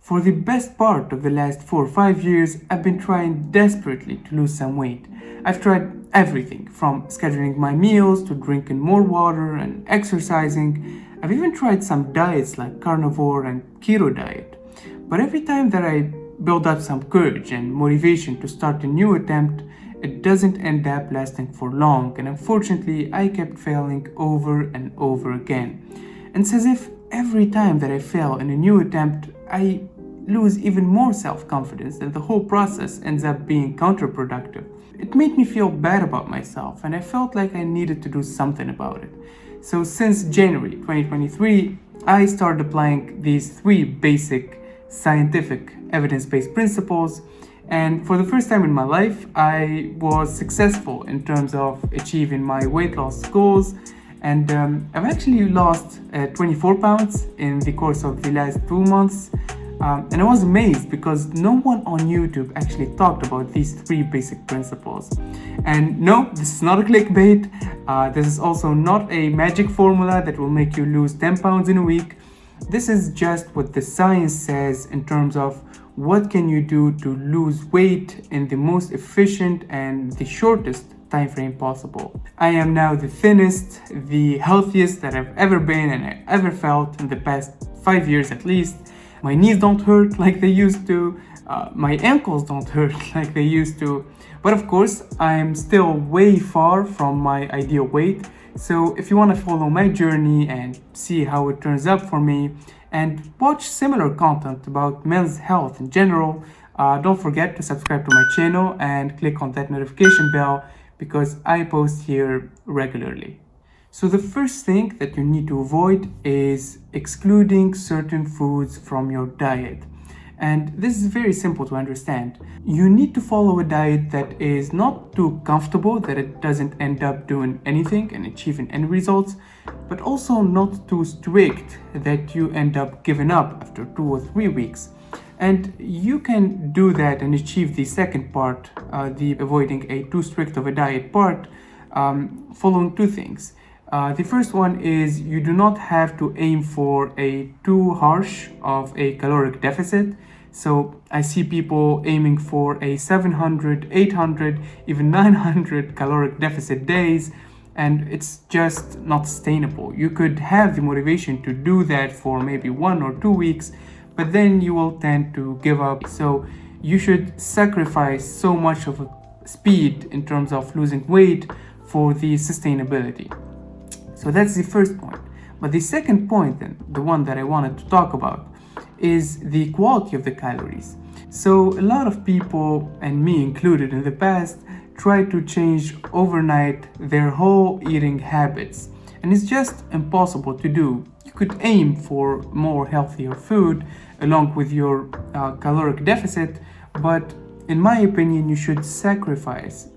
For the best part of the last 4 or 5 years, I've been trying desperately to lose some weight. I've tried everything from scheduling my meals to drinking more water and exercising. I've even tried some diets like carnivore and keto diet. But every time that I build up some courage and motivation to start a new attempt, it doesn't end up lasting for long, and unfortunately I kept failing over and over again. And it's as if every time that I fail in a new attempt, I lose even more self-confidence, and the whole process ends up being counterproductive. It made me feel bad about myself, and I felt like I needed to do something about it. So since January 2023, I started applying these 3 basic scientific evidence-based principles, and for the first time in my life, I was successful in terms of achieving my weight loss goals. And I've actually lost 24 pounds in the course of the last 2 months. And I was amazed because no one on YouTube actually talked about these 3 basic principles. And no, this is not a clickbait. This is also not a magic formula that will make you lose 10 pounds in a week. This is just what the science says in terms of what can you do to lose weight in the most efficient and the shortest time frame possible. I am now the thinnest, the healthiest that I've ever been and I ever felt in the past 5 years at least. My knees don't hurt like they used to. My ankles don't hurt like they used to. But of course, I'm still way far from my ideal weight. So if you want to follow my journey and see how it turns out for me and watch similar content about men's health in general, don't forget to subscribe to my channel and click on that notification bell because I post here regularly. So the first thing that you need to avoid is excluding certain foods from your diet. And this is very simple to understand. You need to follow a diet that is not too comfortable, that it doesn't end up doing anything and achieving any results, but also not too strict that you end up giving up after 2 or 3 weeks. And you can do that and achieve the second part, the avoiding a too strict of a diet part, following 2 things. The first one is you do not have to aim for a too harsh of a caloric deficit. So I see people aiming for a 700, 800, even 900 caloric deficit days, and it's just not sustainable. You could have the motivation to do that for maybe 1 or 2 weeks, but then you will tend to give up. So you should sacrifice so much of speed in terms of losing weight for the sustainability. So that's the first point. But the second point, and the one that I wanted to talk about, is the quality of the calories. So a lot of people, and me included in the past, try to change overnight their whole eating habits. And it's just impossible to do. You could aim for more healthier food along with your caloric deficit, but in my opinion, you should sacrifice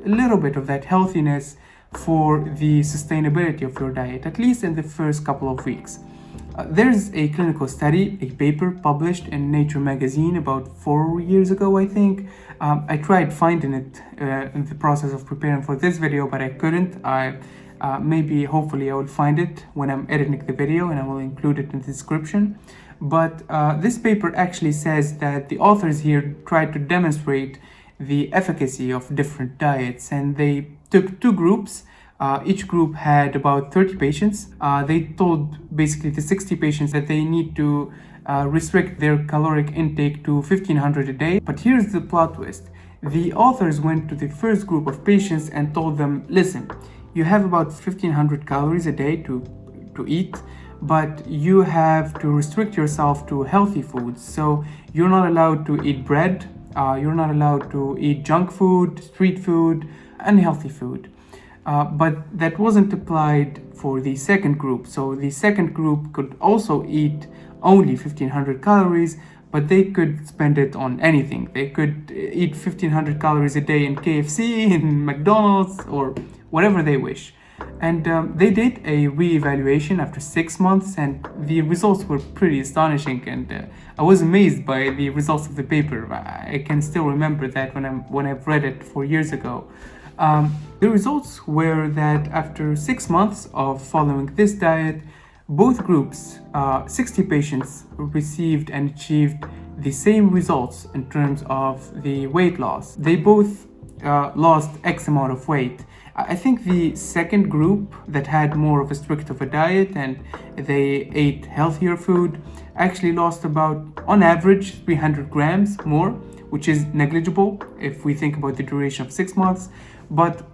a little bit of that healthiness for the sustainability of your diet, at least in the first couple of weeks. There's a clinical study, a paper published in Nature magazine about 4 years ago, I think. I tried finding it in the process of preparing for this video, but I couldn't. Maybe, hopefully, I will find it when I'm editing the video and I will include it in the description. But this paper actually says that the authors here tried to demonstrate the efficacy of different diets, and they took 2 groups. Each group had about 30 patients. They told basically the 60 patients that they need to restrict their caloric intake to 1500 a day. But here's the plot twist. The authors went to the first group of patients and told them, listen, you have about 1500 calories a day to eat, but you have to restrict yourself to healthy foods. So you're not allowed to eat bread, you're not allowed to eat junk food, street food, unhealthy food. But that wasn't applied for the second group. So the second group could also eat only 1500 calories, but they could spend it on anything. They could eat 1500 calories a day in KFC, in McDonald's, or whatever they wish. And they did a re-evaluation after 6 months, and the results were pretty astonishing. And I was amazed by the results of the paper. I can still remember that when I've read it 4 years ago. The results were that after 6 months of following this diet, both groups, 60 patients, received and achieved the same results in terms of the weight loss. They both lost X amount of weight. I think the second group that had more of a strict of a diet and they ate healthier food actually lost about, on average, 300 grams more, which is negligible if we think about the duration of 6 months. But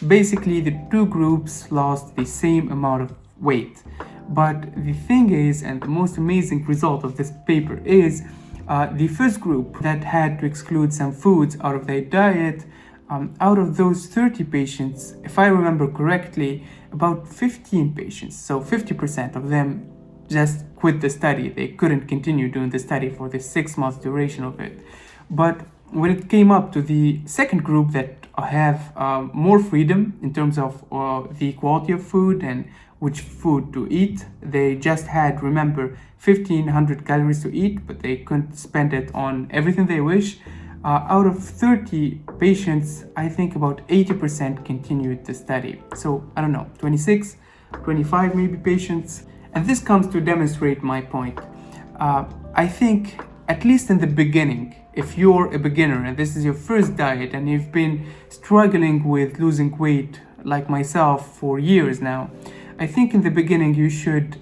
basically, the two groups lost the same amount of weight. But the thing is, and the most amazing result of this paper is, the first group that had to exclude some foods out of their diet, out of those 30 patients, if I remember correctly, about 15 patients, so 50% of them just quit the study. They couldn't continue doing the study for the 6 months duration of it. But when it came up to the second group that have more freedom in terms of the quality of food and which food to eat, they just had, remember, 1500 calories to eat, but they couldn't spend it on everything they wish. Out of 30 patients, I think about 80% continued the study. So I don't know, 26, 25 maybe patients. And this comes to demonstrate my point. I think, at least in the beginning, if you're a beginner and this is your first diet and you've been struggling with losing weight like myself for years now, I think in the beginning you should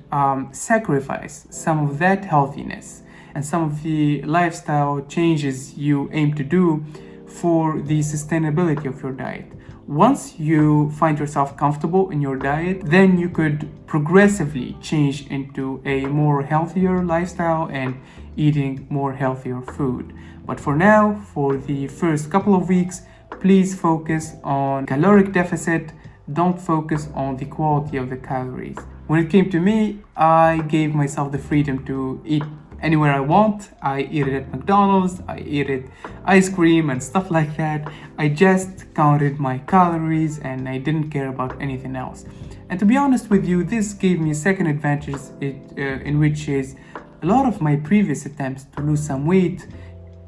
sacrifice some of that healthiness and some of the lifestyle changes you aim to do for the sustainability of your diet. Once you find yourself comfortable in your diet, then you could progressively change into a more healthier lifestyle and eating more healthier food. But for now, for the first couple of weeks, please focus on caloric deficit. Don't focus on the quality of the calories. When it came to me, I gave myself the freedom to eat anywhere I want. I eat it at McDonald's, I eat it ice cream and stuff like that. I just counted my calories and I didn't care about anything else. And to be honest with you, this gave me a second advantage in which is a lot of my previous attempts to lose some weight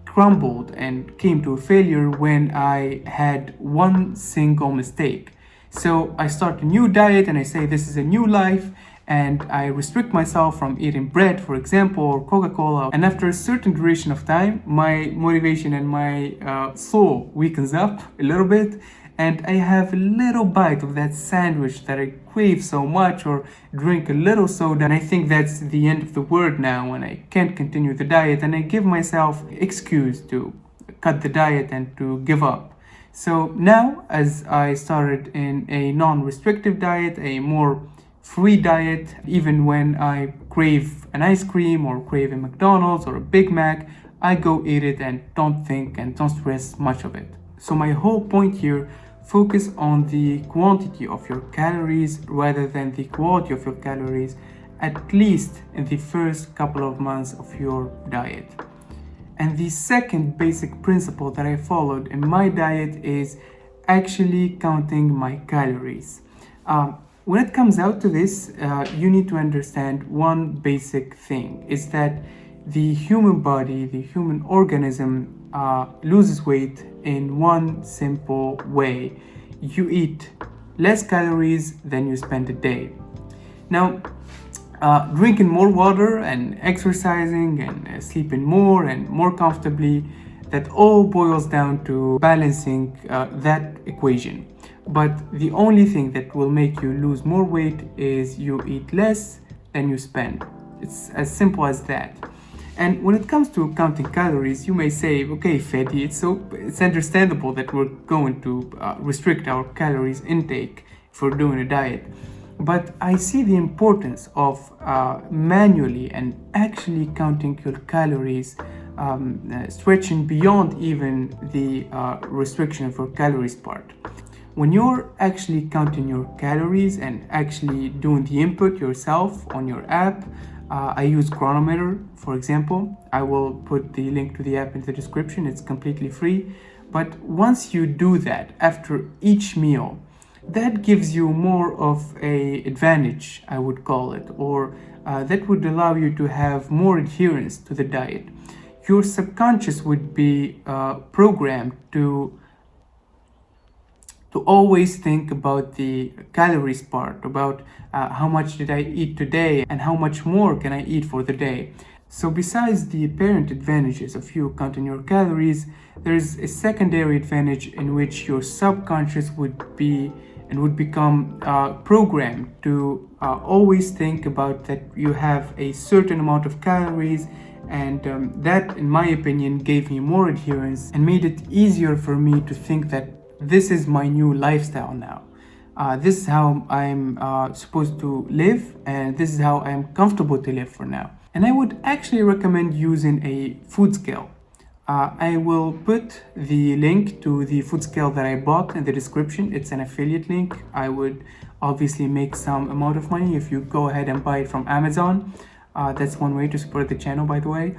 crumbled and came to a failure when I had one single mistake. So I start a new diet and I say this is a new life, and I restrict myself from eating bread, for example, or Coca-Cola. And after a certain duration of time, my motivation and my soul weakens up a little bit, and I have a little bite of that sandwich that I crave so much, or drink a little soda, and I think that's the end of the world now and I can't continue the diet, and I give myself excuse to cut the diet and to give up. So now, as I started in a non-restrictive diet, a more free diet, even when I crave an ice cream or crave a McDonald's or a Big Mac, I go eat it and don't think and don't stress much of it. So my whole point here, focus on the quantity of your calories rather than the quality of your calories, at least in the first couple of months of your diet. And the second basic principle that I followed in my diet is actually counting my calories. When it comes out to this, you need to understand one basic thing, is that the human body, the human organism loses weight in one simple way. You eat less calories than you spend a day. Now, drinking more water and exercising and sleeping more and more comfortably, that all boils down to balancing that equation. But the only thing that will make you lose more weight is you eat less than you spend. It's as simple as that. And when it comes to counting calories, you may say, okay, Fedi, it's understandable that we're going to restrict our calories intake if we're doing a diet. But I see the importance of manually and actually counting your calories, stretching beyond even the restriction for calories part. When you're actually counting your calories and actually doing the input yourself on your app, I use Chronometer, for example. I will put the link to the app in the description. It's completely free. But once you do that after each meal, that gives you more of a advantage, I would call it, or that would allow you to have more adherence to the diet. Your subconscious would be programmed to always think about the calories part, about how much did I eat today and how much more can I eat for the day. So besides the apparent advantages of you counting your calories, there's a secondary advantage in which your subconscious would become programmed to always think about that you have a certain amount of calories, and that, in my opinion, gave me more adherence and made it easier for me to think that this is my new lifestyle now. This is how I'm supposed to live, and this is how I'm comfortable to live for now. And I would actually recommend using a food scale. I will put the link to the food scale that I bought in the description. It's an affiliate link. I would obviously make some amount of money if you go ahead and buy it from Amazon. That's one way to support the channel, by the way.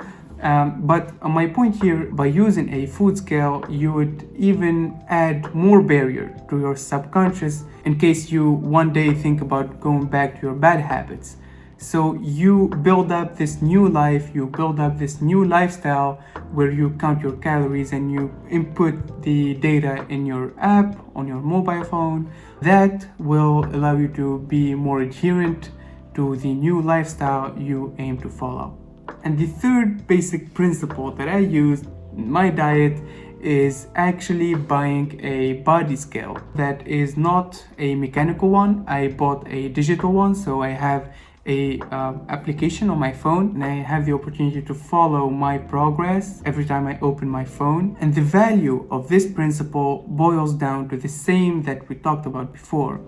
But my point here, by using a food scale, you would even add more barrier to your subconscious in case you one day think about going back to your bad habits. So you build up this new life, you build up this new lifestyle where you count your calories and you input the data in your app on your mobile phone. That will allow you to be more adherent to the new lifestyle you aim to follow. And the third basic principle that I use in my diet is actually buying a body scale that is not a mechanical one. I bought a digital one, so I have a application on my phone, and I have the opportunity to follow my progress every time I open my phone. And the value of this principle boils down to the same that we talked about before.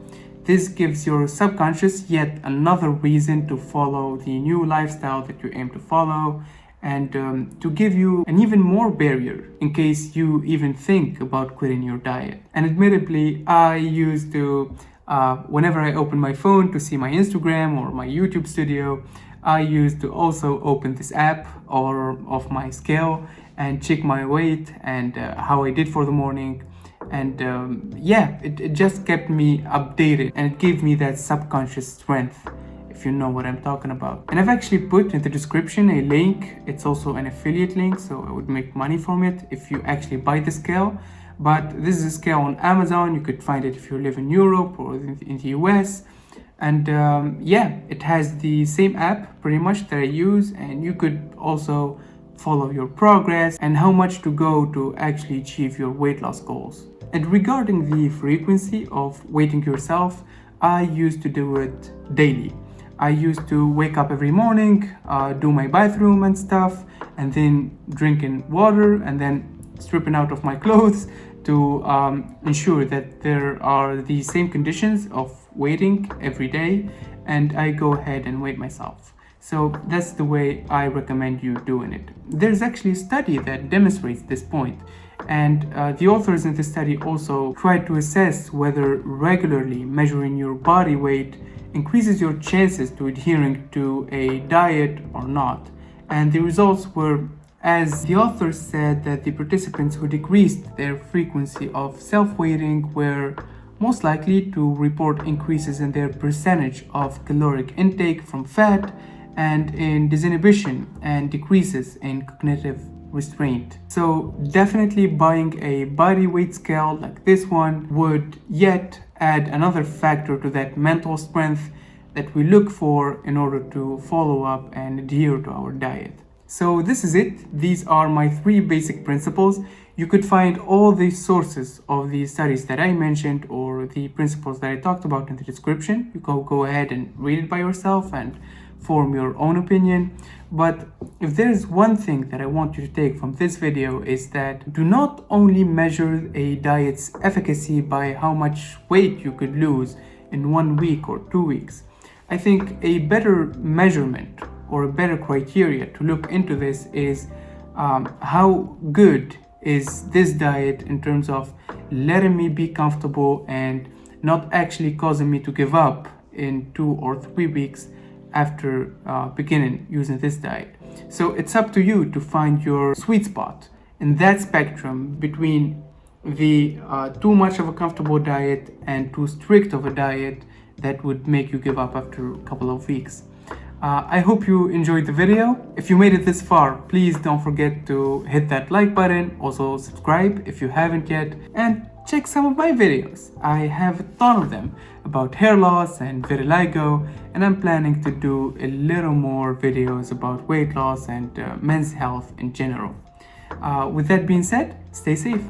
This gives your subconscious yet another reason to follow the new lifestyle that you aim to follow, and to give you an even more barrier in case you even think about quitting your diet. And admittedly, I used to whenever I open my phone to see my Instagram or my YouTube studio, I used to also open this app or of my scale and check my weight and how I did for the morning. And it just kept me updated, and it gave me that subconscious strength, if you know what I'm talking about. And I've actually put in the description a link. It's also an affiliate link, so I would make money from it if you actually buy the scale. But this is a scale on Amazon. You could find it if you live in Europe or in the US. And it has the same app pretty much that I use, and you could also follow your progress and how much to go to actually achieve your weight loss goals. And regarding the frequency of weighting yourself, I used to do it daily. I used to wake up every morning, do my bathroom and stuff, and then drinking water, and then stripping out of my clothes to ensure that there are the same conditions of waiting every day, and I go ahead and weigh myself. So that's the way I recommend you doing it. There's actually a study that demonstrates this point, and the authors in the study also tried to assess whether regularly measuring your body weight increases your chances to adhering to a diet or not. And the results were, as the authors said, that the participants who decreased their frequency of self-weighting were most likely to report increases in their percentage of caloric intake from fat and in disinhibition, and decreases in cognitive restraint. So definitely buying a body weight scale like this one would yet add another factor to that mental strength that we look for in order to follow up and adhere to our diet. So this is it. These are my 3 basic principles. You could find all the sources of the studies that I mentioned or the principles that I talked about in the description. You can go ahead and read it by yourself and form your own opinion. But if there's one thing that I want you to take from this video, is that do not only measure a diet's efficacy by how much weight you could lose in 1 week or 2 weeks. I think a better measurement or a better criteria to look into this is how good is this diet in terms of letting me be comfortable and not actually causing me to give up in 2 or 3 weeks after beginning using this diet. So it's up to you to find your sweet spot in that spectrum between the too much of a comfortable diet and too strict of a diet that would make you give up after a couple of weeks. I hope you enjoyed the video. If you made it this far, please don't forget to hit that like button, also subscribe if you haven't yet, and check some of my videos. I have a ton of them about hair loss and vitiligo, and I'm planning to do a little more videos about weight loss and men's health in general. With that being said, stay safe.